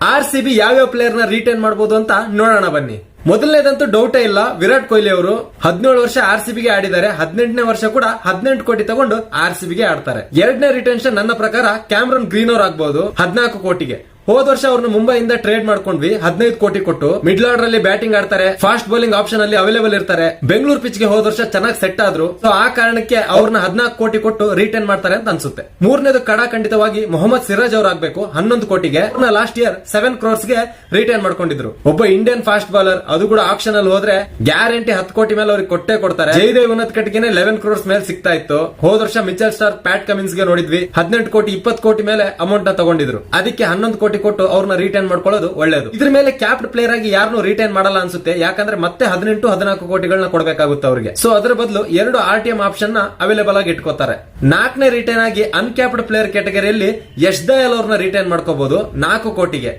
RCB ಯಾವ್ಯಾವ player ನ retain ಮಾಡಬಹುದು ಅಂತ ನೋಡೋಣ ಬನ್ನಿ. ಮೊದಲನೇದಂತೂ ಡೌಟೇ ಇಲ್ಲ, ವಿರಾಟ್ ಕೊಹ್ಲಿ ಅವರು 17 ವರ್ಷ RCBಗೆ ಆಡಿದ್ದಾರೆ. 18ನೇ ವರ್ಷ ಕೂಡ 18 ಕೋಟಿ ತಗೊಂಡು RCBಗೆ ಆಡ್ತಾರೆ. ಎರಡನೇ ರಿಟೆನ್ಷನ್ ನನ್ನ ಪ್ರಕಾರ ಕ್ಯಾಮ್ರನ್ ಗ್ರೀನ್ ಅವ್ರು ಆಗ್ಬಹುದು 14 ಕೋಟಿಗೆ. ಹೋದ ವರ್ಷ ಅವ್ರನ್ನ ಮುಂಬೈಯಿಂದ ಟ್ರೇಡ್ ಮಾಡ್ಕೊಂಡ್ವಿ 15 ಕೋಟಿ ಕೊಟ್ಟು. ಮಿಡ್ಲ್ ಆರ್ಡರ್ ಅಲ್ಲಿ ಬ್ಯಾಟಿಂಗ್ ಆಡ್ತಾರೆ, ಫಾಸ್ಟ್ ಬೌಲಿಂಗ್ ಆಪ್ಷನ್ ಅಲ್ಲಿ ಅವೈಲೇಬಲ್ ಇರ್ತಾರೆ. ಬೆಂಗಳೂರು ಪಿಚ್ ಗೆ ಹೋದ ವರ್ಷ ಚೆನ್ನಾಗಿ ಸೆಟ್ ಆದ್ರು. ಸೊ ಆ ಕಾರಣಕ್ಕೆ ಅವ್ರನ್ನ 14 ಕೋಟಿ ಕೊಟ್ಟು ರಿಟೈನ್ ಮಾಡ್ತಾರೆ ಅಂತ ಅನ್ಸುತ್ತೆ. ಮೂರನೇದು ಖಂಡಿತವಾಗಿ ಮೊಹಮ್ಮದ್ ಸಿರಾಜ್ ಅವ್ರು ಆಗ್ಬೇಕು 11 ಕೋಟಿಗೆ. ಲಾಸ್ಟ್ ಇಯರ್ 7 crores ಗೆ ರಿಟೈನ್ ಮಾಡ್ಕೊಂಡಿದ್ರು. ಒಬ್ಬ ಇಂಡಿಯನ್ ಫಾಸ್ಟ್ ಬೌಲರ್, ಅದು ಕೂಡ ಆಪ್ಷನ್ ಅಲ್ಲಿ ಹೋದ್ರೆ ಗ್ಯಾರಂಟಿ 10 ಕೋಟಿ ಮೇಲೆ ಅವ್ರಿಗೆ ಕೊಟ್ಟೆ ಕೊಡ್ತಾರೆ. ಜಯದೇವ್ ಉನ್ನತ್ಕಟ್ಗೆ 11 crores ಮೇಲೆ ಸಿಗ್ತಾ ಇತ್ತು. ಹೋದ ವರ್ಷ ಮಿಚೆಲ್ ಸ್ಟಾರ್ಕ್, ಪ್ಯಾಟ್ ಕಮಿನ್ಸ್ ಗೆ ನೋಡಿದ್ವಿ 18 ಕೋಟಿ 20 ಕೋಟಿ ಮೇಲೆ ಅಮೌಂಟ್ ನ ತಗೊಂಡಿದ್ರು. ಅದಕ್ಕೆ 11 ಕೋಟಿ ಕೊಟ್ಟು ಅವ್ರನ್ನ ರಿಟೈನ್ ಮಾಡ್ಕೊಳ್ಳೋದು ಒಳ್ಳೇದು. ಇದ್ರ ಮೇಲೆ ಕ್ಯಾಪ್ಡ್ ಪ್ಲೇಯರ್ ಆಗಿ ಯಾರನ್ನು ರಿಟೈನ್ ಮಾಡಲ್ಲ ಅನ್ಸುತ್ತೆ, ಯಾಕಂದ್ರೆ ಮತ್ತೆ 18-14 ಕೋಟಿಗಳನ್ನ ಕೊಡಬೇಕಾಗುತ್ತೆ ಅವರಿಗೆ. ಸೊ ಅದರ ಬದಲು 2 RTM ಆಪ್ಷನ್ ನ ಅವೈಲೇಬಲ್ ಆಗಿ ಇಟ್ಕೋತಾರೆ. 4ನೇ ರಿಟೈನ್ ಆಗಿ ಅನ್ಕ್ಯಾಪ್ಡ್ ಪ್ಲೇಯರ್ ಕ್ಯಾಟಗರಿಯಲ್ಲಿ ಯಶ್ ದಯಾಲ್ ಅವ್ರನ್ನ ರಿಟೈನ್ ಮಾಡ್ಕೋಬಹುದು 4 ಕೋಟಿಗೆ.